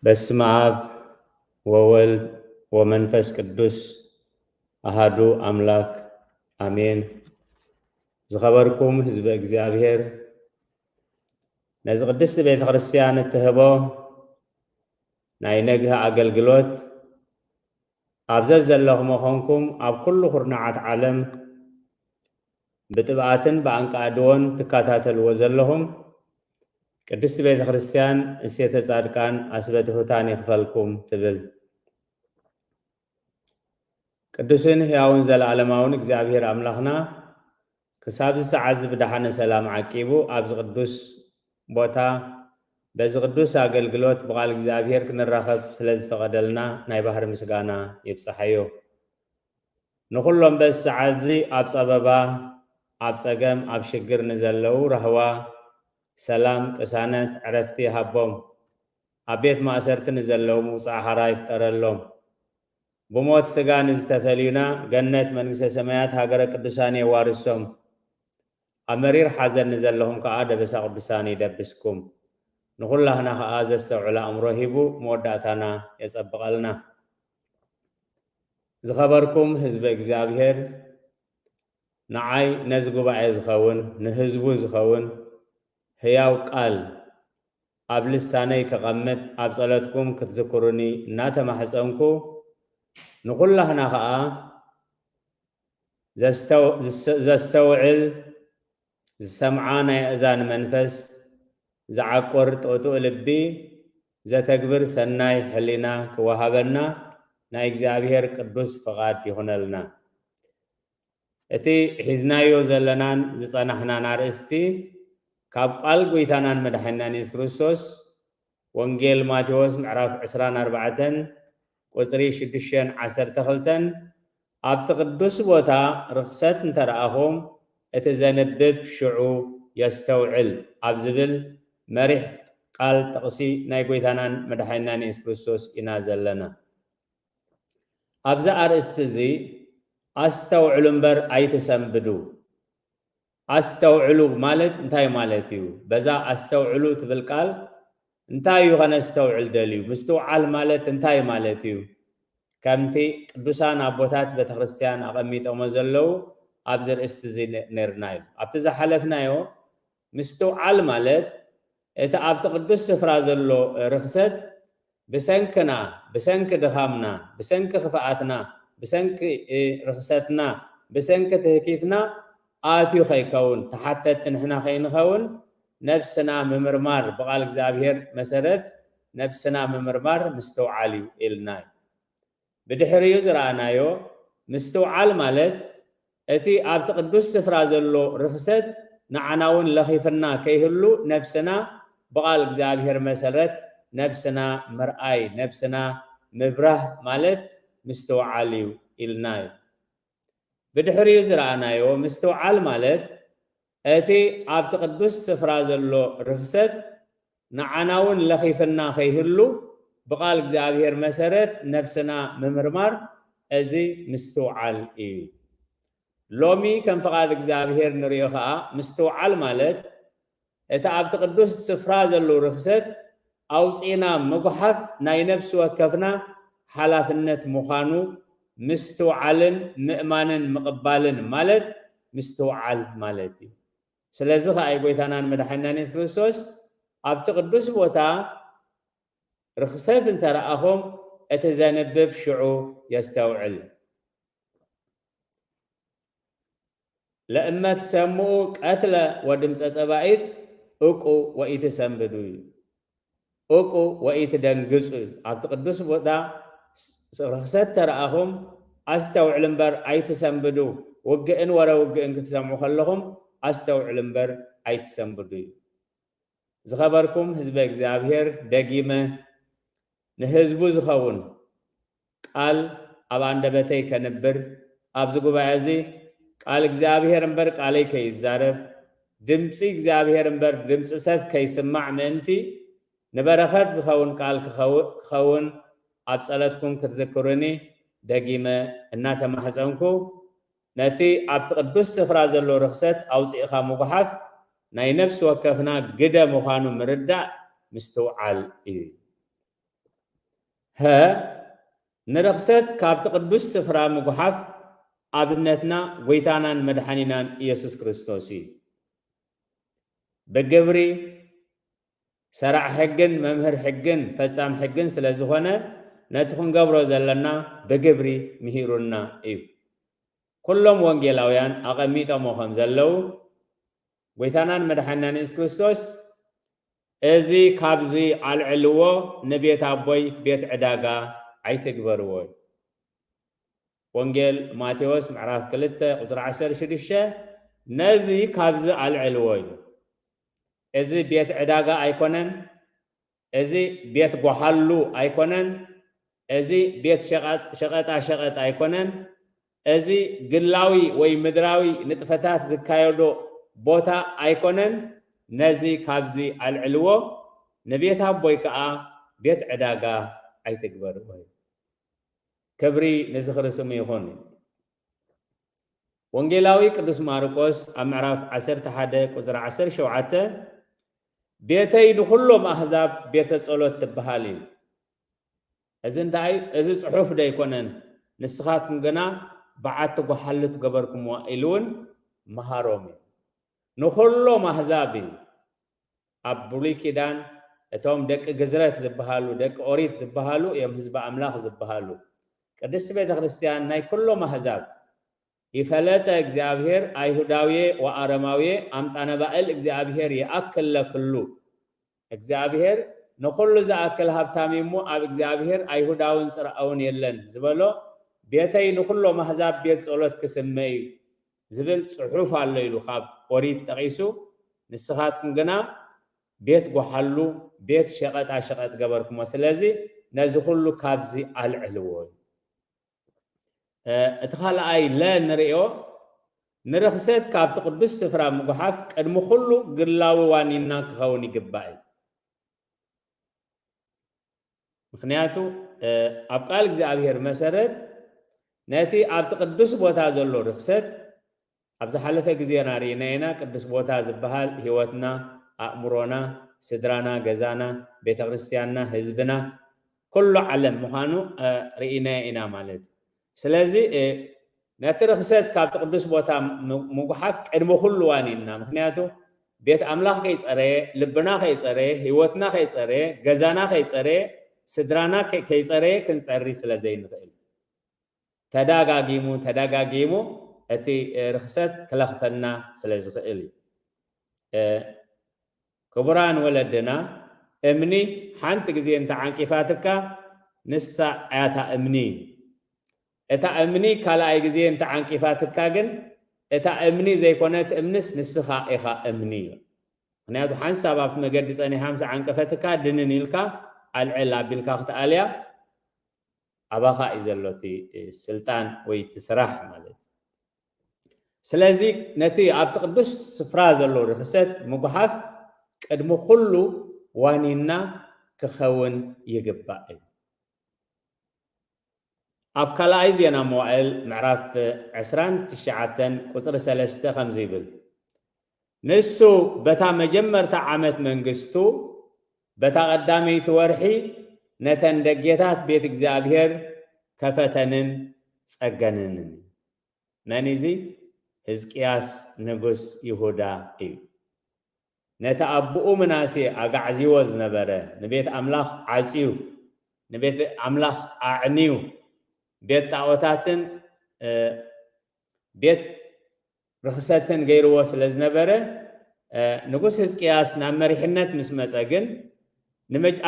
በስመ አብ ወወልድ ወመንፈስ ቅዱስ አሃዱ አምላክ አሜን። ዝኸበርኩም ህዝበ እግዚአብሔር ነዚ ቅድስቲ ቤተ ክርስቲያን እትህቦ ናይ ነግህ አገልግሎት ኣብዘ ዘለኹም ኾንኩም ኣብ ኩሉ ኩርናዓት ዓለም ብጥብኣትን ብኣንቃድዎን ትከታተልዎ ዘለኹም ቅድስቲ ቤተ ክርስቲያን እሴተ ጻድቃን ኣስበ ትሑታን ይኽፈልኩም ትብል። ቅዱስን ሕያውን ዘለዓለማውን እግዚአብሔር ኣምላኽና ክሳብ ዝሰዓት ብድሓነ ሰላም ዓቂቡ ኣብዚ ቅዱስ ቦታ በዚ ቅዱስ አገልግሎት ብቃል እግዚአብሔር ክንራኸብ ስለ ዝፈቀደልና ናይ ባህሪ ምስጋና ይብፅሐዮ። ንኩሎም በዚ ሰዓት እዚ ኣብ ፀበባ ኣብ ፀገም ኣብ ሽግር ንዘለው ረህዋ ሰላም ቅሳነት ዕረፍቲ ሃቦም ኣብ ቤት ማእሰርቲ ንዘለው ምውፃእ ሓራ ይፍጠረሎም። ብሞት ስጋ ንዝተፈልዩና ገነት መንግስተ ሰማያት ሃገረ ቅዱሳን የዋርሶም። ኣብ መሪር ሓዘን ንዘለኹም ከዓ ደበሳ ቅዱሳን ይደብስኩም። ንኩላህና ከዓ ዘስተውዕለ ኣእምሮ ሂቡ መወዳእታና የፀብቐልና። ዝኸበርኩም ህዝቢ እግዚአብሔር ንዓይ ነዚ ጉባኤ ዝኸውን ንህዝቡ ዝኸውን ህያው ቃል ኣብ ልሳነይ ከቐምጥ ኣብ ጸሎትኩም ክትዝክሩኒ እናተማሕፀንኩ ንኩላህና ከዓ ዘስተውዕል ዝሰምዓ ናይ እዛን መንፈስ ዝዓቆር ጥጡእ ልቢ ዘተግብር ሰናይ ሕሊና ክወሃበና ናይ እግዚአብሔር ቅዱስ ፍቓድ ይኹነልና። እቲ ሒዝናዮ ዘለናን ዝጸናሕናን ኣርእስቲ ካብ ቃል ጎይታናን መድሓኒናን ኢየሱስ ክርስቶስ ወንጌል ማቴዎስ ምዕራፍ 24 ቁፅሪ 6-12 ኣብቲ ቅዱስ ቦታ ርክሰት እንተረኣኹም እቲ ዘንብብ ሽዑ የስተውዕል ኣብ ዝብል መሪሕ ቃል ጥቕሲ ናይ ጎይታናን መድሓኒናን ኢየሱስ ክርስቶስ ኢና ዘለና። ኣብዛ ኣርእስቲ እዚ ኣስተውዕሉ እምበር ኣይትሰንብዱ። ኣስተውዕሉ ማለት እንታይ ማለት እዩ? በዛ ኣስተውዕሉ ትብል ቃል እንታይ እዩ ከነስተውዕል ደልዩ? ምስትውዓል ማለት እንታይ ማለት እዩ? ከምቲ ቅዱሳን ኣቦታት ቤተክርስቲያን ኣቐሚጦሞ ዘለው ኣብዚ ርእስቲ እዚ ነርና እዩ። ኣብቲ ዝሓለፍናዮ ምስትውዓል ማለት እቲ ኣብቲ ቅዱስ ስፍራ ዘሎ ርክሰት ብሰንክና ብሰንኪ ድኻምና ብሰንኪ ክፍኣትና ብሰንኪ ርክሰትና ብሰንኪ ትህኪትና ኣትዩ ከይከውን ተሓተቲ ንሕና ከይንኸውን ነብስና ምምርማር ብቃል እግዚአብሔር መሰረት ነብስና ምምርማር ምስትውዓል እዩ ኢልና እዩ። ብድሕሪኡ ዝረኣናዮ ምስትውዓል ማለት እቲ ኣብቲ ቅዱስ ስፍራ ዘሎ ርክሰት ንዓና እውን ለኺፍና ከይህሉ ነብስና ብቃል እግዚአብሔር መሰረት ነብስና ምርኣይ ነብስና ምብራህ ማለት ምስትውዓል እዩ ኢልና እዩ። ብድሕሪኡ ዝረኣናዮ ምስትውዓል ማለት እቲ ኣብቲ ቅዱስ ስፍራ ዘሎ ርክሰት ንዓና እውን ለኺፍና ከይህሉ ብቃል እግዚአብሔር መሰረት ነብስና ምምርማር እዚ ምስትውዓል እዩ። ሎሚ ከም ፍቃድ እግዚአብሔር ንሪኦ ከዓ ምስትውዓል ማለት እቲ ኣብቲ ቅዱስ ስፍራ ዘሎ ርክሰት ኣውፂና ምጉሓፍ ናይ ነብሲ ወከፍና ሓላፍነት ምዃኑ ምስትውዓልን ምእማንን ምቕባልን ማለት ምስትውዓል ማለት እዩ። ስለዚ ከዓ ጎይታናን መድሓኒናን ኢየሱስ ክርስቶስ ኣብቲ ቅዱስ ቦታ ርክሰት እንተረኣኹም እቲ ዘንብብ ሽዑ የስተውዕል ለእመ ትሰምዑ ቀትለ ወድምፀ ፀባኢት እቁ ወኢትሰንብዱ እዩ። እቁ ወኢትደንግጹ እዩ። ኣብቲ ቅዱስ ቦታ ርክሰት ተረኣኹም ኣስተውዕል እምበር ኣይትሰንብዱ። ውግእን ወረ ውግእን ክትሰምዑ ከለኹም ኣስተውዕል እምበር ኣይትሰንብዱ እዩ። ዝኸበርኩም ህዝበ እግዚአብሔር ደጊመ ንህዝቡ ዝኸውን ቃል ኣብ አንደበተይ ከንብር ኣብዚ ጉባኤ እዚ ቃል እግዚአብሔር እምበር ቃለይ ከይዛረብ ድምፂ እግዚአብሔር እምበር ድምፂ ሰብ ከይስማዕ ምእንቲ ንበረኸት ዝኸውን ቃል ክኸውን ኣብ ጸሎትኩም ክትዝክሩኒ ደጊመ እናተማሕፀንኩ ነቲ ኣብቲ ቅዱስ ስፍራ ዘሎ ርክሰት ኣውፂእኻ ምጉሓፍ ናይ ነብሲ ወከፍና ግደ ምዃኑ ምርዳእ ምስትውዓል እዩ። ها نرخصت كابت قدس سفرا مقحف أبنتنا ويتانا مدحنينا يسوس كريستوسي بقبري سرع حقن ممهر حقن فسام حقن سلازخونا نتخون قبرو زلنا بقبري مهيرونا إيو كلهم وانجيلاويان أقميتا موخم زلو ويتانا مدحنينا يسوس كريستوس ازي كابزي على علوه نبيت أبوي بيت عداقا عيتكبروي وانجيل ماتيوس معراف كلته قصر 10 شديشه نزي كابز على علوي ازي بيت عداقا ايكونن ازي بيت قحلو ايكونن ازي بيت شغط ايكونن ازي قلاوي وي مدراوي نطفتات زكايدو بوتا ايكونن نزي كابزي على علوه نبيت أبوي كا بيت عداقا ايتكبروي كبري نزخر سمي يخون وانجيلاوي قدس ماركوس أمعراف 11 قزر 10 شوعته بيتي نخلهم أحزاب بيت صلوت تبهالي إذن داي إذن صحوف دا يكونن نسخات مغنا بعد تقحلت قبركم وإلون مهارومي نخلهم أحزابي أبولي كدان اتوم دك جزرات زبهالو دك أوريت زبهالو يم حزب أملاخ زبهالو قدس بيت خريستيان ناي كلهم أحزاب يفلت እግዚአብሔር አይሁዳዊ ወአረማዊ አምጣነ ባእል እግዚአብሔር ያአክል ለክሉ እግዚአብሔር ነኩሉ ዘአክል ሀብታሚሙ አብ እግዚአብሔር አይሁዳውን ጽራውን የለን ዝበሎ ቤተይ ነኩሉ ማህዛብ ቤት ጸሎት ክስመይ ዝብል ጽሑፍ አለ ይሉ ካብ ኦሪት ጠቂሱ ንስኻትኩም ግና ቤት ጎሐሉ ቤት ሸቀጣ ሸቀጥ ገበርኩሞ ስለዚ ነዚ ሁሉ ካብዚ አልዕልዎ اتخلى لا نريو نرخصت كابت قدس سفرا مقحف قد مخلو قلاو وانينا كخوني قبائل مخنياتو أبقال እግዚአብሔር مسرد ناتي عبت قدس بوتا زلو رخصت أبز حلفة قزينا رينينا قدس بوتا زبهال هيوتنا أأمرونا سدرانا غزانا بيت كريستياننا حزبنا كل علم مخانو رينا إنا مالت ስለዚህ ነትርክሰት ካብ ቅዱስ ቦታ ምጉሓፍ ቀድሞ ሁሉ ዋኒና ምክንያቱ ቤት አምላኽ ከይጸረየ ልብና ከይጸረየ ህይወትና ከይጸረየ ገዛና ከይጸረየ ስድራና ከይጸረየ ክንጸሪ ስለዘይንኽእል ተዳጋጊሙ እቲ ርክሰት ክለኽፈና ስለዝኽእል ክቡራን ወለድና እምኒ ሓንቲ ግዜ እንተዓንቂፋትካ ንሳ አያታ እምኒ اتا امني كلا اي غزي انت عنقفاتك كاغن اتا امني زي كونت امنس نسخا اخا امني ምክንያቱ ሓንሳብ ኣብቲ መገዲ ፀኒሓ ምስ ዓንቀፈትካ ድንን ኢልካ ኣልዕል ኣቢልካ ክትኣልያ ኣባኻ እዩ ዘሎ እቲ ስልጣን ወይ እቲ ስራሕ ማለት ስለዚ ነቲ ኣብቲ ቅዱስ ስፍራ ዘሎ ርክሰት ምጉሓፍ ቅድሚ ኩሉ ዋኒና ክኸውን ይግባእ እዩ ኣብ ካልኣይ ዜና መዋዕል ምዕራፍ 29 ቁፅሪ 3 ከምዚ ይብል ንሱ በታ መጀመርታ ዓመት መንግስቱ በታ ቀዳመይቲ ወርሒ ነተን ደጌታት ቤት እግዚአብሔር ከፈተንን ጸገነንን መን እዚ ሕዝቅያስ ንጉስ ይሁዳ እዩ ነታ አቡኡ ምናሴ አጋዕዚዎ ዝነበረ ንቤት አምላኽ ዓፂዩ ንቤት አምላኽ አዕኒዩ ቤት ጣዖታትን ቤት ርክሰትን ገይርዎ ስለዝነበረ ንጉስ ሕዝቅያስ ናብ መሪሕነት ምስ መፀ ግን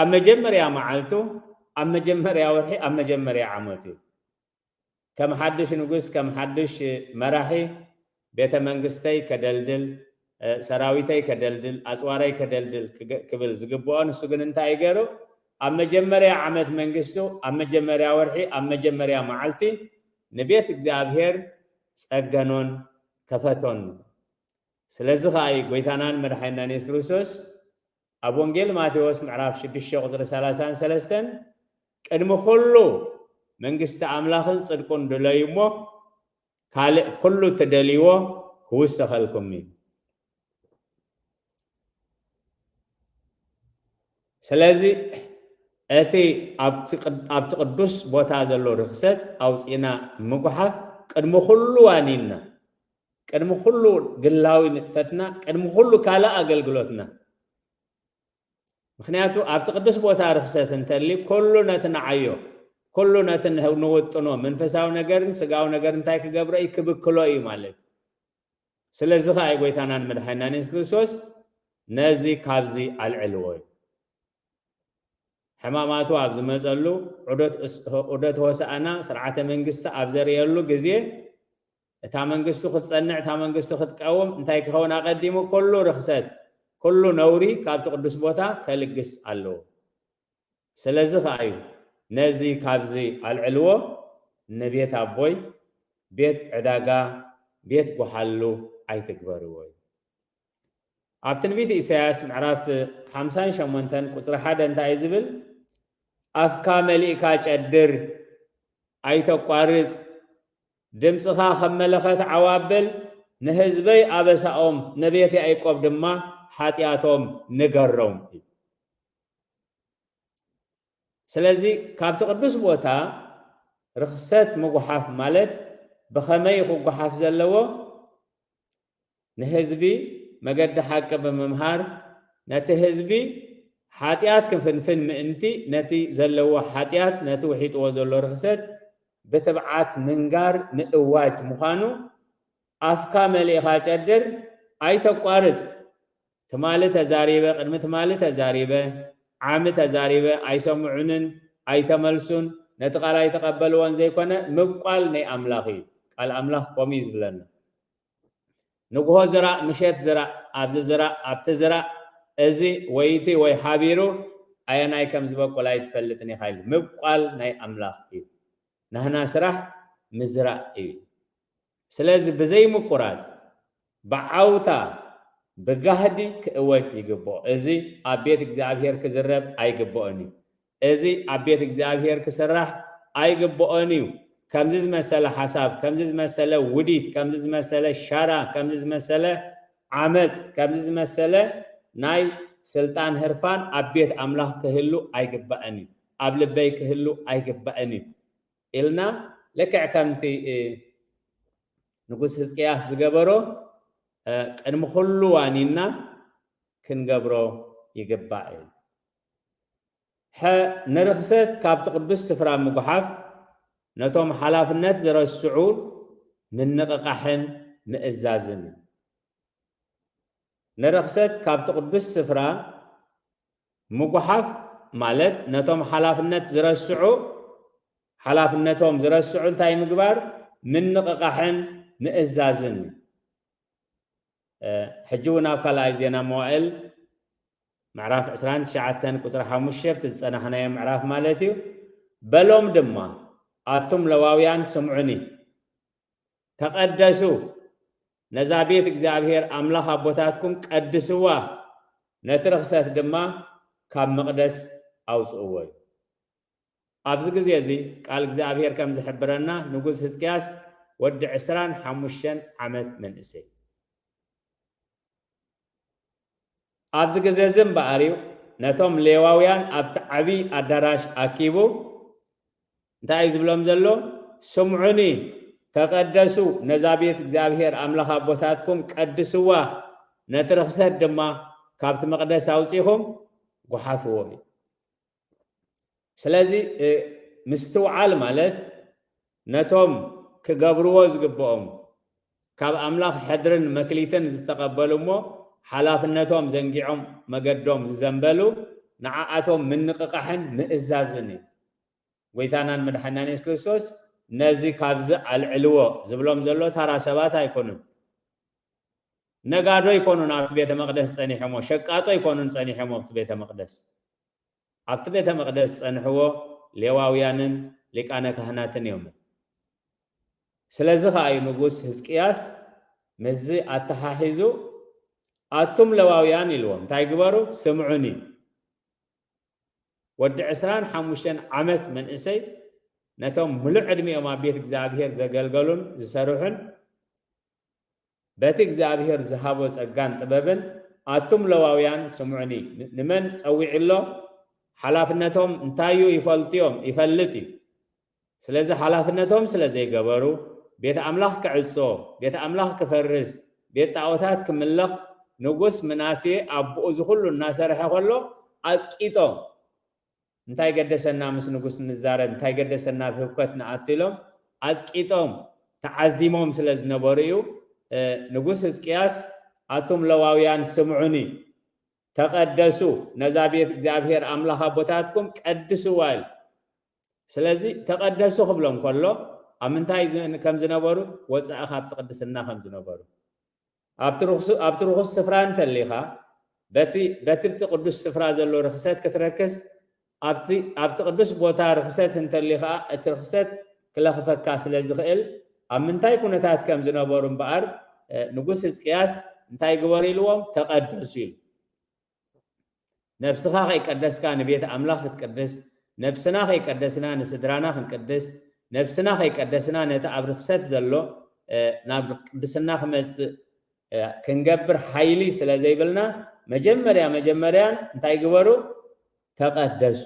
ኣብ መጀመርያ መዓልቱ ኣብ መጀመርያ ወርሒ ኣብ መጀመርያ ዓመቱ ከም ሓድሽ ንጉስ ከም ሓድሽ መራሒ ቤተ መንግስተይ ከደልድል ሰራዊተይ ከደልድል ኣፅዋረይ ከደልድል ክብል ዝግብኦ ንሱ ግን እንታይ ይገይሩ ኣብ መጀመርያ ዓመት መንግስቱ ኣብ መጀመርያ ወርሒ ኣብ መጀመርያ መዓልቲ ንቤት እግዚአብሔር ጸገኖን ከፈቶን ስለዚ ኸኣይ ጎይታናን መድሓኒናን ኢየሱስ ክርስቶስ ኣብ ወንጌል ማቴዎስ ምዕራፍ 6 ቁፅሪ 33 ቅድሚ ኩሉ መንግስቲ ኣምላኽን ጽድቁን ድለዩ እሞ ካልእ ኩሉ ተደልይዎ ክውሰኸልኩም እዩ ስለዚ أتي أبت قدوس بوتا زلو رخصت أو سينا مقحف قد مخلو وانينا قد مخلو قلاوي نتفتنا قد مخلو كالا أقلقلوتنا مخنياتو أبت قدوس بوتا رخصت انتالي كلو نتنعيو كلو نوتنو منفساو نقرن سقاو نقرن تايك قبرأي كبكلو أي مالك سلزخا أي قويتانان مدحينا نيس كريستوس نزي كابزي العلوي حماماتو أبز مزلو عدت وسأنا سرعة منقصة أبزر يلو قزيه تا منقصو خد صنع تا منقصو خد قوم انتاي كهونا قديمو كلو رخصت كلو نوري كابت قدس بوتا كالقس اللو سلزخ أيو نزي كابزي العلو نبيت أبوي بيت عداقا بيت قحلو أي تكبروي أبتنبيت إساياس معراف 58 قصر حدا انتا يزبل أفكا مليكا جدر أي تقارز دمسخا خملخت عوابل نهزبي أبساهم نبيتي أي قوب دما حاتياتهم نقرهم سلازي كابت قدس بوتا رخصت مقحاف مالت بخمي قحاف زلوه نهزبي مقد حق بممهار نتهزبي حاتيات كفنفن مئنتي نتي زلوا حاتيات نتي وحيد وزلو رخصت بتبعات منقار مقواج مخانو أفكا مليخا جدر أي تقارز تمالي تزاريبه قدم تمالي تزاريبه عام تزاريبه أي سمعنن أي تملسون نتقال أي تقبلوان زي كونه مبقال ني أملاخي قال أملاخ قميز بلنا نقوه زرع مشيت زرع أبز زرع أبت زرع أزي ويتي وي حابيرو أي ناي كم زبق ولا يتفلتني خايل مبقال ناي أملاخ إيه نحنا سرح مزرع إيه سلازي بزي مقراز بعوتا بقهدي كأوت يقبو أزي أبيت إكزابير كزرب أي قبواني أزي أبيت إكزابير كسرح أي قبوانيو كمزز مسألة حساب كمزز مسألة وديت كمزز مسألة شارع كمزز مسألة عمز كمزز مسألة ناي سلطان هرفان أبيت أملاح كهلو أي قبواني قبل بي كهلو أي قبواني إلنا لك عكامتي نقول هزقياه زقبرو قد مخلو وانينا كنقبرو يقبائل نرخصت كابت قدس سفران مقحف نتوم حلافنات زر السعود من نققحن مئزازن نرخصت كابت قدس سفران مقحف مالت نتوم حلافنات زر السعود حلافناتهم زر السعود تاي مقبار من نققحن مئزازن حجونا وكالا زينا موائل معراف عسران شعاتن قصر حموشيب تتصنحنا يا معراف مالتيو بلوم دما آتم لواويان سمعني تقدسوا نزابيت اكزابير أملاح أبوتاتكم قدسوا نترخصت دما كام مقدس أو سؤوي أبزق زيزي قال اكزابير كم زحبرنا نقوز هزكياس ود عسران حموشن عمد من إسي أبز جزازم باريو نتوم ليواويان أبت عبي أدراش أكيبو دايز بلوم زلو سمعني تقدسوا نزابيت إكزابير أملاح أبوتاتكم قدسوا نترخصت دما كابت مقدس أوسيهم قحافوه سلازي مستوعال مالت نتوم كقبروز قبوهم كاب أملاح حدرن مكليتن زتقبلوا مو حلافنتهم زنقعهم مقدهم زنبلو نعاتهم من نققحن مئزازني ويتانان مدحنان يس كريستوس نزي كابز العلو زبلوم زلو ترى سبات يكونون نقادو يكونون عبت بيت مقدس صنيحمو شقاتو يكونون صنيحمو عبت بيت مقدس عبت بيت مقدس صنحو ليواويانن لقانا كهناتن يوم سلازخ أي نقوس هزقياس مزي أتحاحيزو أتم لواويان الوم تايقبارو سمعوني ود عسران حموشن عمت من إسي نتوم ملع عدمي أما بيت إكزابير زقلقلون زسروحن بيت إكزابير زهابو زقان طبابن أتم لواويان سمعوني نمن تسوي الله ሓላፍነቶም እንታዩ ይፈልጥ እዩ ስለዚ ሓላፍነቶም ስለዘይ ገበሩ ቤተ አምላኽ ክዕጾ ቤተ አምላኽ ክፈርስ ቤት ጣዖታት ክምለኽ ንጉስ ምናሴ አብኡ ዝኹሉ እናሰርሐ ከሎ አጽቂጦም እንታይ ገደሰና ምስ ንጉስ ንዛረብ እንታይ ገደሰና ብህብከት ንኣቱ ኢሎም አጽቂጦም ተዓዚሞም ስለ ዝነበሩ እዩ ንጉስ ሕዝቅያስ አቶም ለዋውያን ስምዑኒ ተቀደሱ ነዛ ቤት እግዚአብሔር አምላኽ አቦታትኩም ቀድስዋ ኢሉ ስለዚ ተቀደሱ ክብሎም ከሎ ኣብ ምንታይ ከም ዝነበሩ ወፃኢ ካብቲ ቅድስና ከም ዝነበሩ ኣብቲ ርኩስ ስፍራ እንተሊኻ በቲ ቅዱስ ስፍራ ዘሎ ርክሰት ክትረክስ ኣብቲ ቅዱስ ቦታ ርክሰት እንተሊኻ እቲ ርክሰት ክለኽፈካ ስለ ዝኽእል ኣብ ምንታይ ኩነታት ከም ዝነበሩ እምበኣር ንጉስ ሕዝቅያስ እንታይ ግበሩ ኢልዎም ተቀደሱ ኢሉ ነብስኻ ከይቀደስካ ንቤተ አምላኽ ክትቅድስ ነብስና ከይቀደስና ንስድራና ክንቅድስ ነብስና ከይቀደስና ነቲ ኣብ ርክሰት ዘሎ ናብ ቅድስና ክመፅእ ክንገብር ሓይሊ ስለ ዘይብልና መጀመርያን እንታይ ግበሩ ተቀደሱ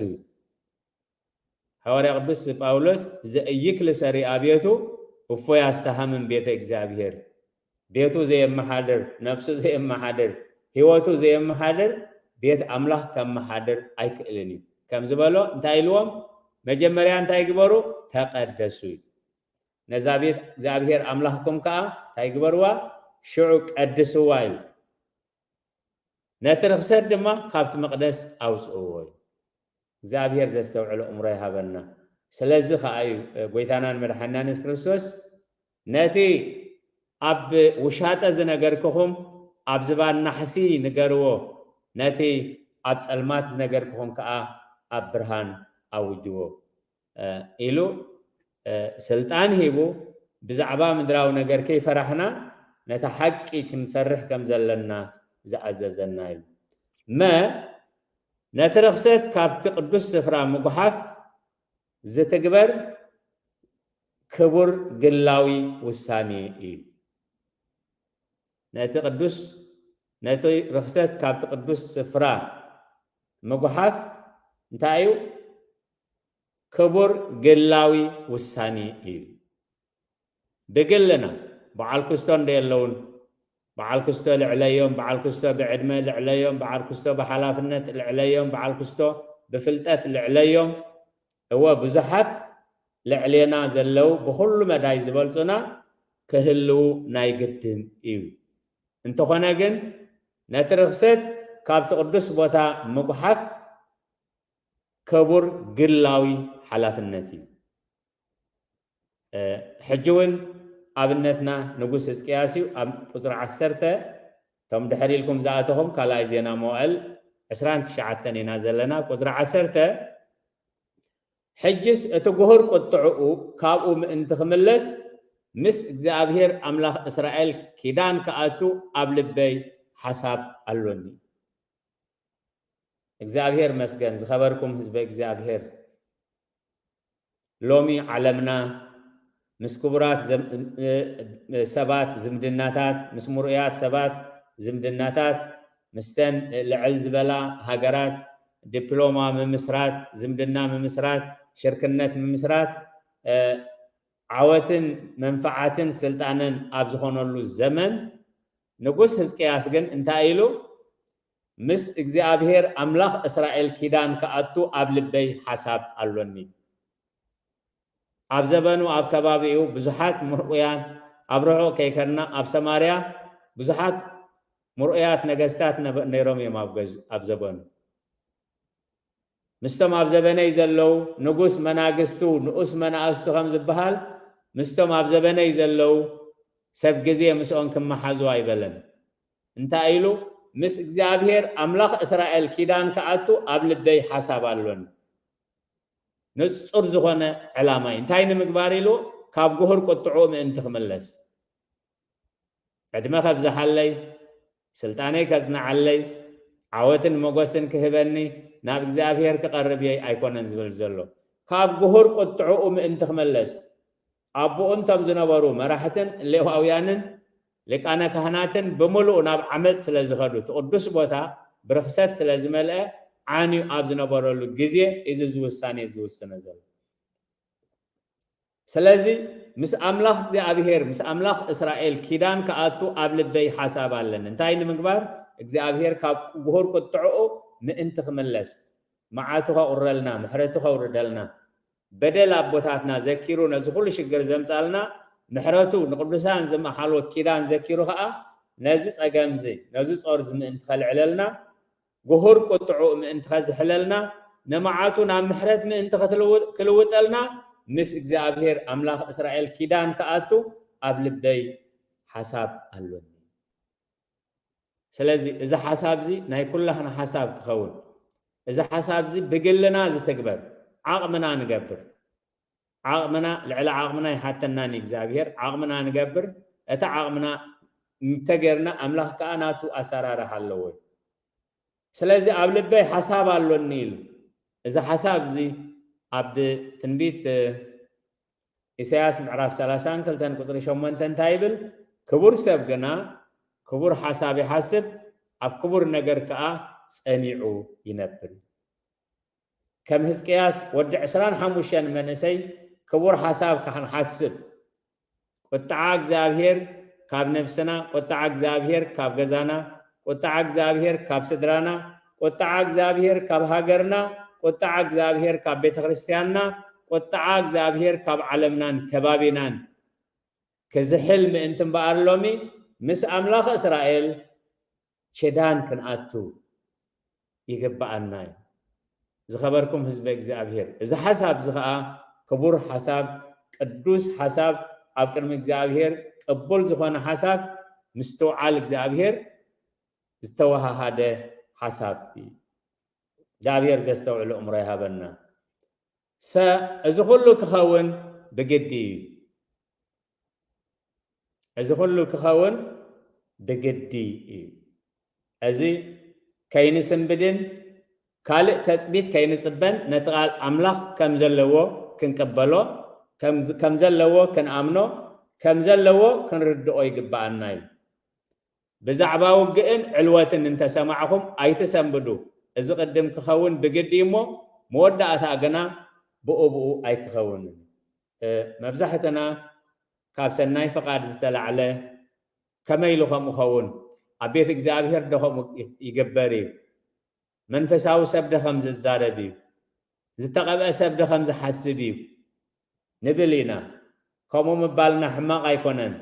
ሐዋርያ ቅዱስ ጳውሎስ ዘእይክል ሰሪአ ቤቱ እፎ ያስተሃምን ቤተ እግዚአብሔር ቤቱ ዘየመሓድር ነብሱ ዘየመሓድር ህይወቱ ዘየመሓድር ቤት አምላኽ ከመሓድር ኣይክእልን እዩ ከም ዝበሎ እንታይ ኢልዎም መጀመርያ እንታይ ግበሩ ተቀደሱ ነዛ ቤት እግዚአብሔር አምላኽኩም ከዓ እንታይ ግበርዋ ሽዑ ቀድስዋ ኢሉ ነቲ ርክሰት ድማ ካብቲ መቅደስ ኣውፅእዎ እዩ እግዚአብሔር ዘስተውዕሎ እምሮ ይሃበና ስለዚ ከዓ እዩ ጎይታናን መድሓኒና ኢየሱስ ክርስቶስ ነቲ ኣብ ውሻጠ ዝነገርክኹም ኣብ ዝባን ናሕሲ ንገርዎ ነቲ ኣብ ጸልማት ዝነገርክኹም ከዓ ኣብ ብርሃን ኣውጅዎ ኢሉ ስልጣን ሂቡ ብዛዕባ ምድራዊ ነገር ከይፈራሕና ነታ ሓቂ ክንሰርሕ ከም ዘለና ዝኣዘዘና እዩ ነቲ ርክሰት ካብቲ ቅዱስ ስፍራ ምጉሓፍ ዝትግበር ክቡር ግላዊ ውሳኔ እዩ ነቲ ርክሰት ካብቲ ቅዱስ ስፍራ ምጉሓፍ እንታይ እዩ ክቡር ግላዊ ውሳኔ እዩ ብግልና በዓል ክስቶ እንደየለውን በዓል ክስቶ ልዕለዮም በዓል ክስቶ ብዕድመ ልዕለዮም በዓል ክስቶ ብሓላፍነት ልዕለዮም በዓል ክስቶ ብፍልጠት ልዕለዮም እወ ብዙሓት ልዕሌና ዘለው ብኩሉ መዳይ ዝበልፁና ክህልው ናይ ግድን እዩ እንተኾነ ግን ነቲ ርክሰት ካብቲ ቅዱስ ቦታ ምጉሓፍ ክቡር ግላዊ ሓላፍነት እዩ ሕጂ እውን ኣብነትና ንጉስ ሕዝቅያስ እዩ ኣብ ቁፅሪ 10 ቶም ድሕሪ ኢልኩም ዝኣተኹም ካልኣይ ዜና መዋዕል 29 ኢና ዘለና ቁፅሪ 10 ሕጅስ እቲ ጉሁር ቁጥዕኡ ካብኡ ምእንቲ ክምለስ ምስ እግዚአብሔር አምላኽ እስራኤል ኪዳን ከኣቱ ኣብ ልበይ ሓሳብ ኣሎኒ እግዚአብሔር መስገን ዝኸበርኩም ህዝበ እግዚአብሔር ሎሚ ዓለምና ምስ ክቡራት ሰባት ዝምድናታት ምስ ሙሩያት ሰባት ዝምድናታት ምስተን ልዕል ዝበላ ሃገራት ዲፕሎማ ምምስራት ዝምድና ምምስራት ሽርክነት ምምስራት ዓወትን መንፈዓትን ስልጣንን ኣብ ዝኾነሉ ዘመን ንጉስ ሕዝቅያስ ግን እንታይ ኢሉ ምስ እግዚአብሔር አምላኽ እስራኤል ኪዳን ከኣቱ ኣብ ልበይ ሓሳብ ኣሎኒ ኣብ ዘበኑ ኣብ ከባቢኡ ብዙሓት ሙሩያን ኣብ ርሑቕ ከይከድና ኣብ ሰማርያ ብዙሓት ሙሩያት ነገስታት ነይሮም እዮም ኣብ ዘበኑ ምስቶም ኣብ ዘበነይ ዘለው ንጉስ መናግስቱ ንኡስ መናእስቱ ከም ዝበሃል ምስቶም ኣብ ዘበነይ ዘለው ሰብ ግዜ ምስኦም ክመሓዙ ኣይበለን እንታይ ኢሉ ምስ እግዚአብሔር አምላኽ እስራኤል ኪዳን ከኣቱ ኣብ ልበይ ሓሳብ ኣሎኒ ንጹር ዝኾነ ዕላማ እዩ እንታይ ንምግባር ኢሉ ካብ ጉሁር ቁጥዑ ምእንቲ ክምለስ ዕድመ ከብዝሓለይ ስልጣነይ ከዝናዓለይ ዓወትን መጎስን ክህበኒ ናብ እግዚአብሔር ክቐርብ እየ ኣይኮነን ዝብል ዘሎ ካብ ጉሁር ቁጥዑኡ ምእንቲ ክመለስ ኣቦኡ እንቶም ዝነበሩ መራሕትን ሌዋውያንን ሊቃነ ካህናትን ብምሉእ ናብ ዓመፅ ስለ ዝኸዱ እቲ ቅዱስ ቦታ ብርክሰት ስለ ዝመልአ عاني أبزنا برولو جزية إذا زوساني زوسنا زل سلازي مس أملاخ زي أبيهر مس أملاخ إسرائيل كيدان كأتو قبل بي حساب علن انتهي نمقبار زي أبيهر كبهور كتعو من انت خملس معاتها أورلنا محرتها أوردلنا بدل أبوتاتنا ذكيرو نزخول شجر زمسالنا محرتو نقدسان زم حلو كيدان ذكيرو ها نزيس أجامزي نزيس أرز من انت خل عللنا جهور كتعو من انت خزحللنا نمعاتو نام محرت من انت كلوتلنا مس እግዚአብሔር አምላክ እስራኤል ኪዳን ከአቱ አብልበይ ሐሳብ አሉን ስለዚህ እዛ ሐሳብ ዚ ናይ ኩላህና ሐሳብ ክኸውን እዛ ሐሳብ ዚ በግልና ዝተግበር ዓቅምና ንገብር ዓቅምና ልዕሊ ዓቅምና ይሓተናኒ እግዚአብሔር ዓቅምና ንገብር እታ ዓቅምና እንተገርና አምላክ ከአናቱ አሰራራህ አለው ስለዚህ አብልበይ ሐሳብ አሉን ይል እዛ ሐሳብ ዚ أب تنبيت إسياس معرف سلاسان كلتن قصر شمونتن تايبل كبر سبقنا كبر حسابي حسب أب كبر نجر كأ سأنيعو ينبل كم هزكياس ودع سران حموشان من سي كبر حساب كحن حسب وتعاق زابهير كاب نفسنا وتعاق زابهير كاب غزانا وتعاق زابهير كاب سدرانا وتعاق زابهير كاب هاجرنا قطع እግዚአብሔር ካብ ቤተ ክርስቲያንና قطع እግዚአብሔር ካብ ዓለምናን ከባቢናን ከዝሕል ምእንትን በአርሎሚ ምስ አምላኽ እስራኤል ሸዳን ክንአቱ ይገባአና ዝኸበርኩም ህዝበ እግዚአብሔር እዚ ሐሳብ ዝኸአ ክቡር ሐሳብ ቅዱስ ሐሳብ ኣብ ቅድሚ እግዚአብሔር ቅቡል ዝኾነ ሐሳብ ምስተውዓል እግዚአብሔር ዝተወሃሃደ ሐሳብ እግዚአብሔር ዘስተውዕል እምሮ ይሃበና እዚ ሁሉ ክኸውን ብግዲ እዚ ሁሉ ክኸውን ብግዲ እዚ ከይንስንብድን ካልእ ተፅቢት ከይንፅበን ነቲ ቃል ኣምላኽ ከም ዘለዎ ክንቀበሎ ከም ዘለዎ ክንኣምኖ ከም ዘለዎ ክንርድኦ ይግባአና እዩ ብዛዕባ ውግእን ዕልወትን እንተሰማዕኹም ኣይትሰንብዱ إذا قدم كخون بقديمه مودعة أجنا بؤ أي كخون مبزحتنا كابسناي فقاد زتلا عليه كما يلوهم مخون أبيت إجزابير دهم يجبري منفساو سبد خمس الزاربي زتقب سبد خمس حسبي نبلينا كمو مبالنا حماق يكونن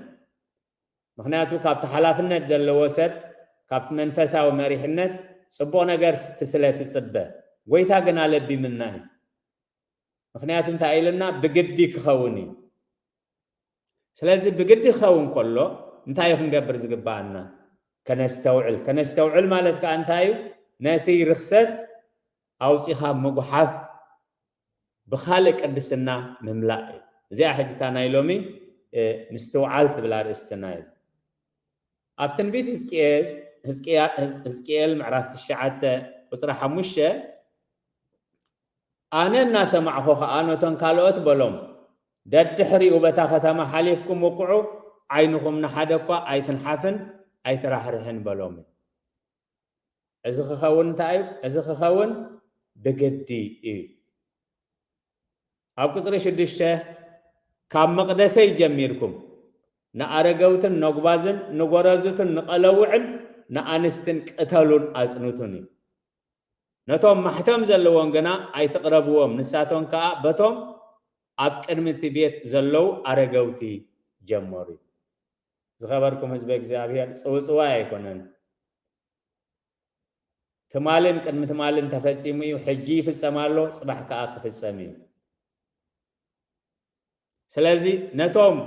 مخناتو كابت حلافنت زل وسد كابت منفساو مريحنت صبو ነገር ትስለት ጽበ ወይታ ገና ለቢ ምናይ ምክንያቱም ታይልና በግዲ ክኸውን ስለዚህ በግዲ ክኸውን ኮሎ እንታይ ክንገብር ዝግባአና ከነስተውዕል ማለት ከአንታዩ ነቲ ርክሰት አውፂኻ መጉሓፍ ብኻልእ ቅድስና ምምላእ እዚኣ ሕጅታ ናይ ሎሚ ምስተውዓል ትብላ ርእስትና ኣብ ትንቢት ሕዝቅኤል معرف الشعات قصر حموشة أنا الناس معه أنا تنكالوت بلوم دد حري وبتا ختم حليفكم وقعوا عينكم نحدكوا أي تنحفن أي ترحرهن بلوم إذا خون تايب إذا خون بجدي أب قصر شدشة كم مقدسي جميركم نأرجوتن نقبازن نقرازوتن نقلوعن نأنستن قتلون أزنوتوني نتوم محتم زلوون جنا أي تقربوهم نساتون كا بتوم أبكر من تبيت زلو أرجوتي جموري زخبركم هزبك زابيان سوا يكونن تمالن كن متمالن تفسيمي وحجي في السمالو صباح كأك في السمي سلازي نتوم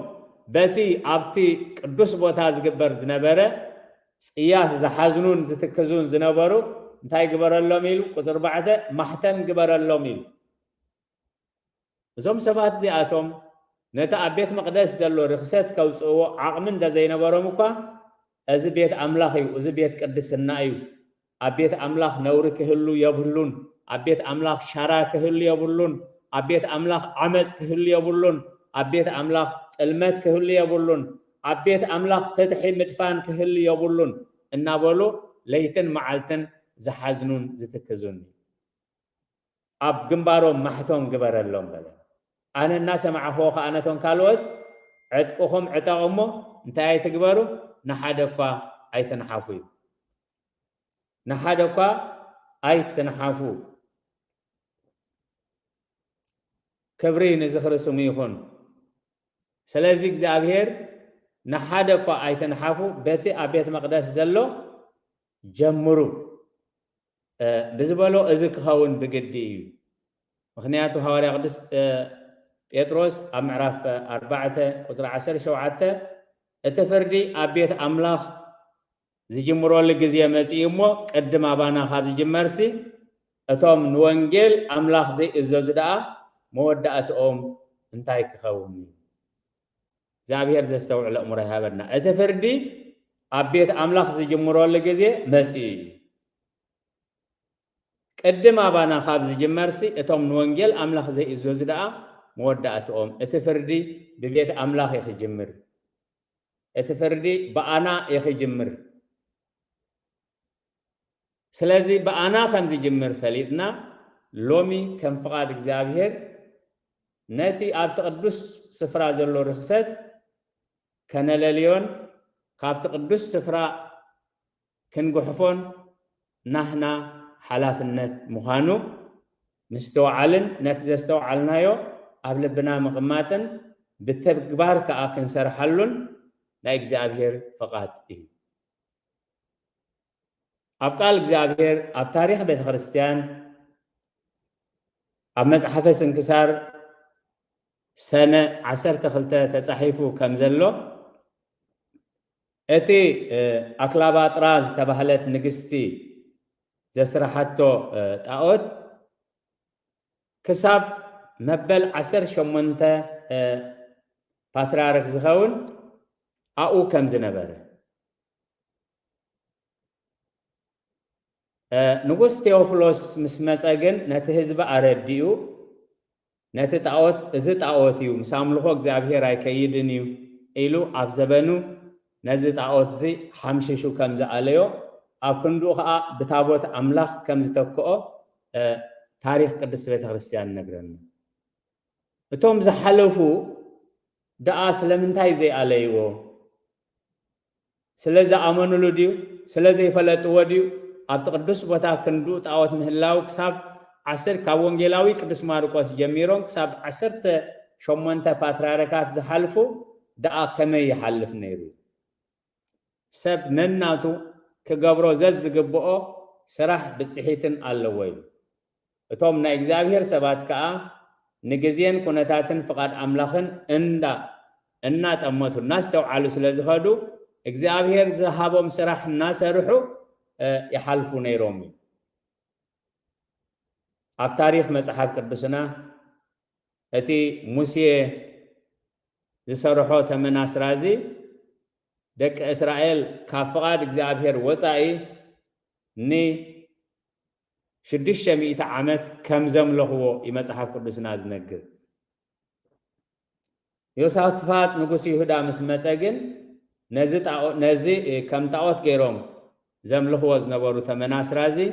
بتي أبتي قدوس بوتاز جبر زنبرة صياف زحزنون زتكزون زنبرو انتاي جبر اللوميل قصر بعده محتم جبر اللوميل زوم سبات زياتهم نتا أبيت مقدس زلو رخصت كوسو عقمن دا زينبرو مكا از بيت أملاخي وز بيت قدس النايو أبيت أملاخ نور كهلو يبلون أبيت أملاخ شرا كهلو يبلون أبيت أملاخ عمز كهلو يبلون أبيت أملاخ المات كهلو يبلون أبيت أملاخ فتحي مدفان كهلو يبلون النابولو ليتن معلتن زحزنون زتكزون أب جنبارهم محتون جبر اللهم بلا أنا الناس مع فوق أنا تون كالوت عتقهم عتاقمو انتهي تجبروا نحدقوا أي تنحافوا نحدقوا أي تنحافوا كبري نزخر سميهون سلازيك زابير نحدقوا أي تنحافوا بيتي أبيت مقدس زلو جمروا بزبالو أزك خاون بجدي مخنياتو هواري قدس بيتروس أمعرف 4 قصر 10 شوعته اتفردي أبيت أملاخ زجمرو لجزية مسيمو قدم أبانا خاب زجمرسي أتوم نوانجيل أملاخ زي الزوزداء مودة أم انتاي كخوني زابير زستوع الأمور هابرنا اتفردي أبيت أملاخ زجمرو لجزية مسي قدم أبانا خاب زجمرسي أتوم نوانجيل أملاخ زي الزوزداء مودة أم اتفردي ببيت أملاخ يخجمر اتفردي بأنا يخجمر سلازي بأنا خمزي جمر فليدنا لومي كم فقاد إجزابير ناتي أبتقدس سفرة زلو رخصت كان لليون كابتقدس سفرة كنقو حفون نحنا حلاف النت مخانو مستوعلن نتزا استوعلنايو قبل بنا مقماتن بالتبقبار كأكن سرحلون لا إجزابير فقاد إيه أبقال إجزابير أب تاريخ بيت خريستيان أب مزحفة سنكسار سنة 10 تصحيفو كمزلو أتي أكلابات راز تبهلت نقستي زسرحتو تاوت كساب مبل 10 شمونتا باترارك زخون أو كمزنبره نقص تيوفلوس مسمساجن نتهزب أرديو نتتعوت زت عوتيو مساملخو إجزابير رايكيدنيو إلو أفزبنو نزت عوت زي حمششو كمز عليو أكندو خا بتابوت أملاخ كمز تكو تاريخ قدس بيت خريستيان نقرن بتوم زحلفو دعاس لمنتاي زي عليو سلازا أمانو لديو سلازا يفلتو وديو أبتقدس بوتا كندو تعوت مهلاو كساب 10 كاونجيلاوي قدس ماركوس جميرون كساب 10 شمونتا باتراركات زحلفو دعا كمي يحلف نيرو سب نناتو كقبرو زز قبؤو سراح بسحيتن اللويل اتوم نا إجزابير سبات كا نجزين كونتاتن فقاد أملاخن انا تأمتو الناس توعالو سلازخادو إجزابير زهابهم سراح الناس روحو يحلفو نيرومي أب تاريخ مصحف قدسنا أتي موسى زسرحو تمناس رازي دك إسرائيل كافقاد إجزابير وصائي ني 600 عامت كم زملهو يمصحف قدسنا زنقر يوسافات نقص يهودا مسمسجن نزي كم تعوت غيرهم زملهو زنبرو تمناس رازي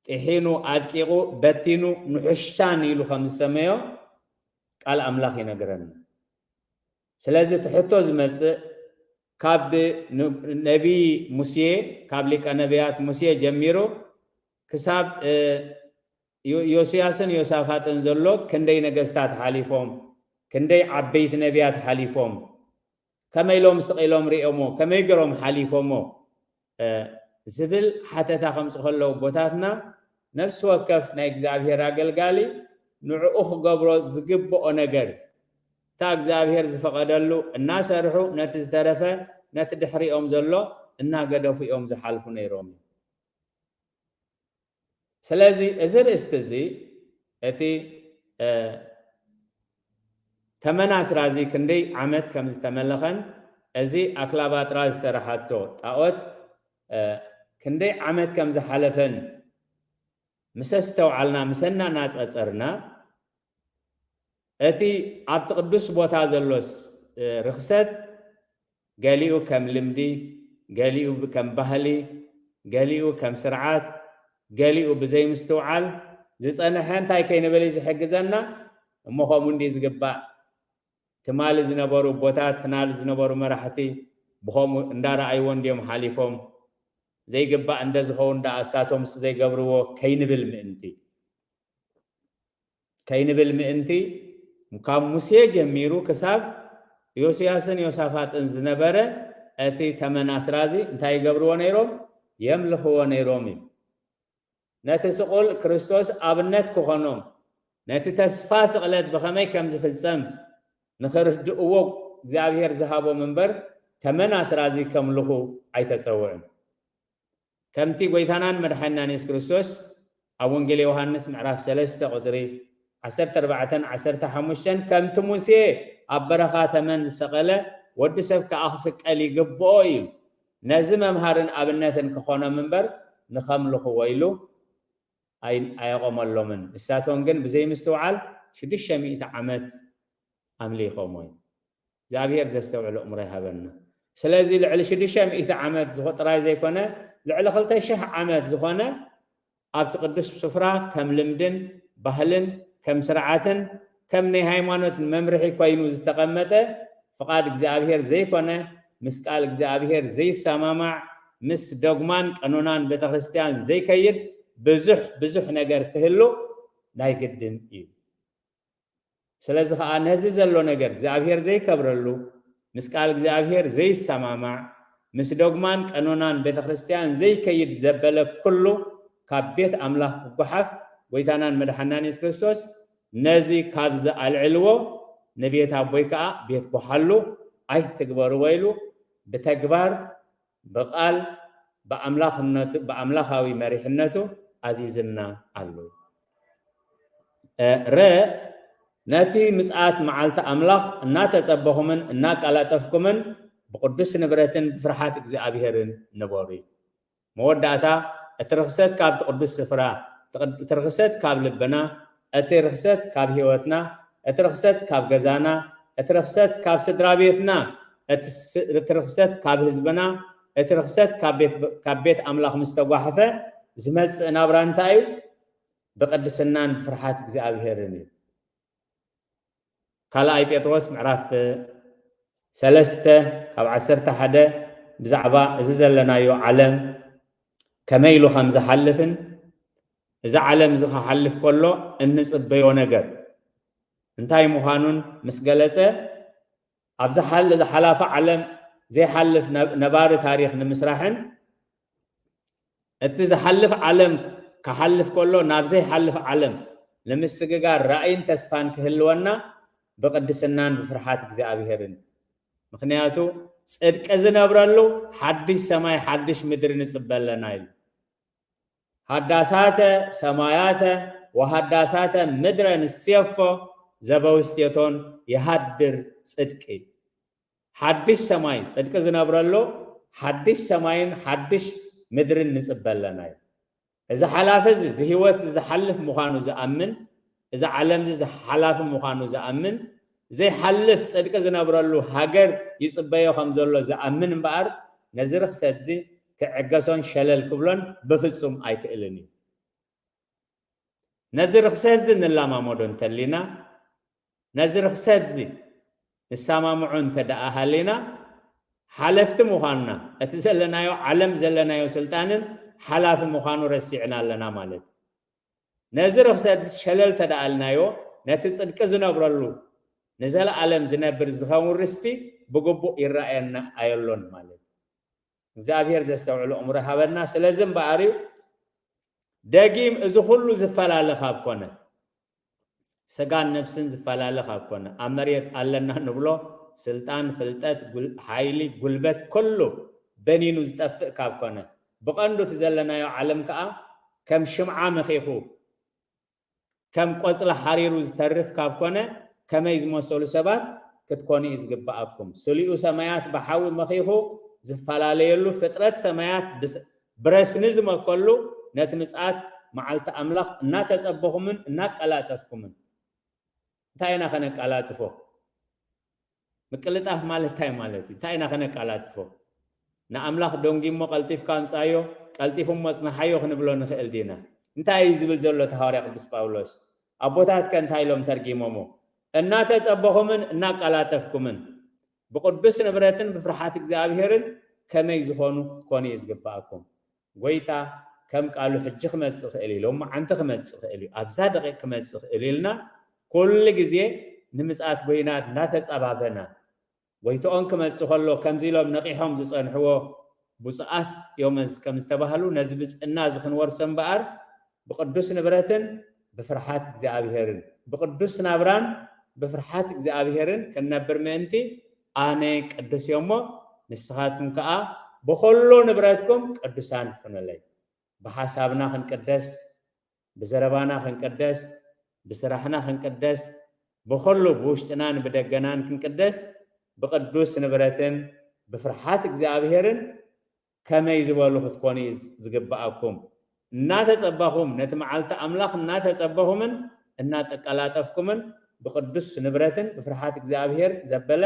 تحينو أدقيقو بتينو نحشان يلو 5 سميو قال أملاخ ينقرن سلازي تحطو زمز كاب نبي موسى كاب لك نبيات موسى جميرو كساب يوسياسن يوسافاتن زلو كندي نغستات حليفهم كندي عبيت نبيات حليفهم كما يلوم سقيلوم ريومو كما يقروم حليفهمو زبل حتى تخمس خلو بوتاتنا نفس وكف نا إجزابير أقلقالي نعوخ قبرو زقبو نقر تا إجزابير زفقدلو الناس رحو نتزدرفة نتدحري زلو إنا قدو في زحالفو نيرومي سلازي ازر استزي اتي تمناس رازي كندي عمد كمز تملخن ازي أكلابات راز سرحاتو تاوت كندي عمد كمز حلفن مسستو علنا مسنا ناس أصرنا اتي عبد قدس بوتا زلوس رخصت قاليو كم لمدي قاليو كم بهلي قاليو كم سرعات قاليو بزي مستوعل ዝጸንሐን ታይ ከይንበል ዝሕግዘና እሞ ከምኡ እንዲ ዝግባእ ትማል ዝነበሩ ቦታት ትናል ዝነበሩ መራሕቲ ብኸምኡ እንዳረኣይዎ እንዲዮም ሓሊፎም ዘይግባእ እንደ ዝኸውን ዳኣሳቶም ዘይገብርዎ ከይንብል ምእንቲ ካብ ሙሴ ጀሚሩ ክሳብ ዮስያስን ዮሳፋጥን ዝነበረ እቲ ተመናስራዚ እንታይ ይገብርዎ ነይሮም የምልኽዎ ነይሮም እዩ ነቲ ስቁል ክርስቶስ ኣብነት ክኾኖም ነቲ ተስፋ ስቕለት ብኸመይ ከም ዝፍጸም ንኽርድእዎ እግዚኣብሔር ዝሃቦም እምበር ተመናስራዚ ከምልኹ ኣይተፀውዕን ከምቲ ጎይታናን መድሓኒናን ኢየሱስ ክርስቶስ ኣብ ወንጌል ዮሃንስ ምዕራፍ 3 ቁፅሪ 14-15 ከምቲ ሙሴ ኣብ በረኻ ተመን ዝሰቐለ ወዲ ሰብ ከዓ ክስቀል ይግብኦ እዩ ነዚ መምሃርን ኣብነትን ክኾኖም እምበር ንኸምልኽዎ ኢሉ ኣየቆመሎምን ንሳቶም ግን ብዘይ ምስትውዓል 600 ዓመት ኣምሊኾም ወይ እግዚኣብሔር ዘስተውዕሉ እምሮ ይሃበና ስለዚ ልዕሊ 600 ዓመት ጥራይ ዘይኮነ ልዕሊ 2000 ዓመት ዝኾነ ኣብቲ ቅዱስ ስፍራ ከም ልምድን ባህልን ከም ስርዓትን ከም ናይ ሃይማኖት መምርሒ ኮይኑ ዝተቐመጠ ፍቃድ እግዚአብሔር ዘይኮነ ምስ ቃል እግዚአብሔር ዘይሰማማዕ ምስ ዶግማን ቀኖናን ቤተክርስቲያን ዘይከይድ ብዙሕ ነገር ክህሉ ናይ ግድን እዩ ስለዚ ከዓ ነዚ ዘሎ ነገር እግዚአብሔር ዘይከብረሉ ምስ ቃል እግዚአብሔር ዘይሰማማዕ ምስ ዶግማን ቀኖናን ቤተክርስቲያን ዘይከይድ ዘበለ ኩሉ ካብ ቤት አምላኽ ክጓሓፍ ጎይታናን መድሓኒናን ኢየሱስ ክርስቶስ ነዚ ካብ ዝኣልዕልዎ ነቤት ኣቦይ ከዓ ቤት ኩሓሉ ኣይትግበሩ ወይሉ ብተግባር በቃል በአምላኻዊ መሪሕነቱ አዚዝና አሉ ነቲ ምጽአት መዓልተ አምላኽ እናተጸበኹምን እናቃላጠፍኩምን ብቅዱስ ንብረትን ፍርሃት እግዚአብሔርን ንበሩ መወዳእታ እትርክሰት ካብ ቅዱስ ስፍራ እትርክሰት ካብ ልብና እትርክሰት ካብ ህይወትና እትርክሰት ካብ ገዛና እትርክሰት ካብ ስድራ ቤትና እትርክሰት ካብ ህዝብና እትርክሰት ካብ ቤት አምላኽ ምስተጓሕፈ ዝመጽእ ናብራ እንታይ እዩ ብቅድስናን ፍርሃት እግዚአብሔርን እዩ ካልኣይ ጴጥሮስ ምዕራፍ 3 ካብ 11 ብዛዕባ እዚ ዘለናዮ ዓለም ከመይ ኢሉ ከም ዝሓልፍን እዚ ዓለም እዚ ክሓልፍ ከሎ እንፅበዮ ነገር እንታይ ምዃኑን ምስ ገለጸ ኣብ ዝሓለፈ ዓለም ዘይሓልፍ ነባሪ ታሪክ ንምስራሕን እቲ ዝሓልፍ ዓለም ክሓልፍ ከሎ ናብ ዘይሓልፍ ዓለም ንምስግጋር ራእይን ተስፋን ክህልወና ብቅድስናን ብፍርሃት እግዚአብሔርን ምክንያቱ ጽድቂ ዝነብረሉ ሓድሽ ሰማይ ሓድሽ ምድሪ ንጽበለና ኢሉ ሃዳሳተ ሰማያተ ወሃዳሳተ ምድረ ንስየፎ ዘበውስቴቶን የሃድር ጽድቂ ሓድሽ ሰማይ ጽድቂ ዝነብረሉ ሓድሽ ሰማይን ሓድሽ ምድርን ንጽበለና ኢሉ እዚ ሓላፍ እዚ ህይወት ዝሓልፍ ምዃኑ ዝኣምን እዚ ዓለም ዝሓላፍ ምዃኑ ዝኣምን ዘይሓልፍ ጽድቂ ዝነብረሉ ሃገር ይጽበዮ ከም ዘሎ ዝኣምን እምበኣር ነዚ ርክሰት እዚ ክዕገሶን ሸለል ክብሎን ብፍጹም ኣይክእልን እዩ ነዚ ርክሰት እዚ ንላማመዶ እንተሊና ነዚ ርክሰት እዚ ንሰማምዑ እንተደኣ ሃሊና ሓለፍቲ ምዃኑና እቲ ዘለናዮ ዓለም ዘለናዮ ስልጣንን ሓላፊ ምዃኑ ረሲዕና ኣለና ማለት ነዚ ርክሰት ሸለል ተደኣልናዮ ነቲ ጽድቂ ዝነብረሉ ንዘለዓለም ዝነብር ዝኸውን ርስቲ ብግቡእ ይረአየና ኣየሎን ማለት እግዚአብሔር ዘስተውዕሉ እምሮ ሃበና ስለዚ እምበኣር እዩ ደጊም እዚ ኩሉ ዝፈላለ ካብ ኮነ ስጋን ነፍስን ዝፈላለ ካብ ኮነ ኣብ መሬት ኣለና ንብሎ ስልጣን ፍልጠት ሓይሊ ጉልበት ኩሉ በኒኑ ዝጠፍእ ካብ ኮነ ብቐንዱ እቲ ዘለናዮ ዓለም ከዓ ከም ሽምዓ መኺኹ ከም ቆጽሊ ሓሪሩ ዝተርፍ ካብ ኮነ ከመይ ዝመሰሉ ሰባት ክትኮኑ እዩ ዝግባኣኩም ስሉኡ ሰማያት ብሓዊ መኺኹ ዝፈላለየሉ ፍጥረት ሰማያት ብረስኒ ዝመከሉ ነቲ ምጽአት መዓልቲ ኣምላኽ እናተጸበኹምን እናቀላጠፍኩምን እንታይ ኢና ከነቃላጥፎ ምቅልጣፍ ማለት እንታይ ማለት እዩ እንታይ ኢና ከነቃላጥፎ ንኣምላኽ ደንጊሞ ቀልጢፍካ ኣምጻዮ ቀልጢፎ መጽናሓዮ ክንብሎ ንኽእል ዲና እንታይ ዝብል ዘሎ ተሐዋርያ ቅዱስ ጳውሎስ አቦታት ከንታይ ሎም ተርጊሞሞ እናተጸበኹምን እናቃላጠፍኩምን ብቅዱስ ንብረትን ብፍርሃት እግዚአብሔርን ከመይ ዝኾኑ ኮኑ ይዝግባአኩም ጎይታ ከም ቃሉ ሕጂ ክመጽእ ክእል ኢሎም አንተ ክመጽእ ክእል አብዛ ደቂቅ ክመጽእ ክእል ኢልና ኩሉ ግዜ ንምጽአት ጎይና እናተጸባበና ጎይታኦም ክመጽእ ከሎ ከምዚ ኢሎም ነቂሖም ዝጸንሕዎ ብጽአት ዮመስ ከም ዝተባሃሉ ነዚ ብጽዕና ዝኽንወርሶ እምበኣር ብቅዱስ ንብረትን ብፍርሃት እግዚአብሔርን ብቅዱስ ናብራን ብፍርሃት እግዚአብሔርን ከነብር ምእንቲ አነ ቅዱስ የሞ ንስኻትኩም ከዓ በኩሉ ንብረትኩም ቅዱሳን ኩኑለይ በሐሳብና ክንቅደስ ብዘረባና ክንቅደስ ብስራሕና ክንቅደስ በኩሉ ብውሽጥናን ብደገናን ክንቅደስ ብቅዱስ ንብረትን ብፍርሃት እግዚአብሔርን ከመይ ዝበሉ ክትኮኑ ዝግባአኩም እናተጸባኹም ነቲ መዓልቲ አምላኽ እናተጸባኹምን እናተቀላጠፍኩምን ብቅዱስ ንብረትን ብፍርሃት እግዚአብሔር ዘበለ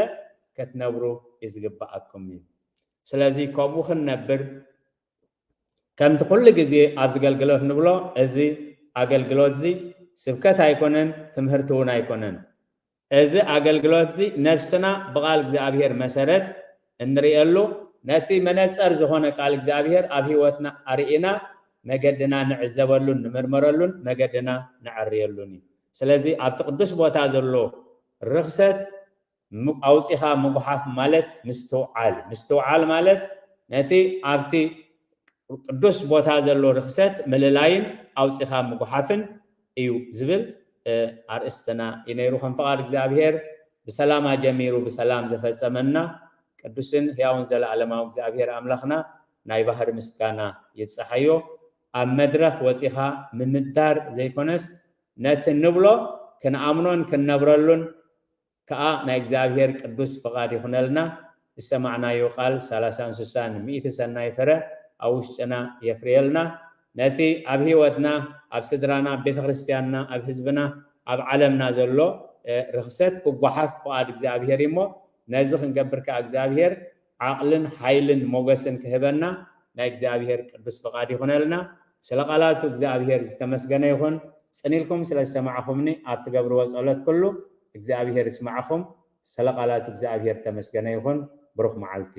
ከትነብሩ ይዝግባአኩም ስለዚ ከምኡ ክንነብር ከምቲ ኩሉ ግዜ ኣብ ዝገልግሎት ንብሎ እዚ ኣገልግሎት እዚ ስብከት ኣይኮነን ትምህርቲ እውን ኣይኮነን እዚ ኣገልግሎት እዚ ነፍስና ብቃል እግዚአብሔር መሰረት እንሪአሉ ነቲ መነፀር ዝኾነ ቃል እግዚአብሔር ኣብ ህይወትና ኣርኢና መገድና ንዕዘበሉን ንምርመረሉን መገድና ንዕርየሉን ስለዚ ኣብቲ ቅዱስ ቦታ ዘሎ ርክሰት አውፂኻ ምጉሓፍ ማለት ምስትውዓል ማለት ነቲ ኣብቲ ቅዱስ ቦታ ዘሎ ርክሰት ምልላይን አውፂኻ ምጉሓፍን እዩ ዝብል አርእስትና ይነይሩ ከም ፈቃድ እግዚአብሔር ብሰላም ጀሚሩ ብሰላም ዘፈጸመና ቅዱስን ሕያውን ዘለዓለማዊ እግዚአብሔር አምላኽና ናይ ባህር ምስጋና ይብጽሐዮ ኣብ መድረኽ ወፂኻ ምምዳር ዘይኮነስ ነቲ ንብሎ ክንኣምኖን ክንነብረሉን ከዓ ናይ እግዚአብሔር ቅዱስ ፈቃድ ይኹነልና ዝሰማዕናዮ ቃል 30 ሚእቲ ሰናይ ፍረ ኣብ ውሽጥና የፍርየልና ነቲ ኣብ ህይወትና ኣብ ስድራና ኣብ ቤተክርስትያንና ኣብ ህዝብና ኣብ ዓለምና ዘሎ ርክሰት ክጓሓፍ ፈቃድ እግዚአብሔር እሞ ነዚ ክንገብር ከዓ እግዚአብሔር ዓቅልን ሓይልን ሞገስን ክህበና ናይ እግዚአብሔር ቅዱስ ፈቃድ ይኹነልና ስለ ቃላቱ እግዚአብሔር ዝተመስገነ ይኹን ጽኒልኩም ስለ ሰማዕኹምኒ ኣብ ትገብርዎ ጸሎት ኩሉ እግዚአብሔር ይስማዓኹም ስለ ቃላቱ እግዚአብሔር ተመስገነ ይኹን ብሩኽ መዓልቲ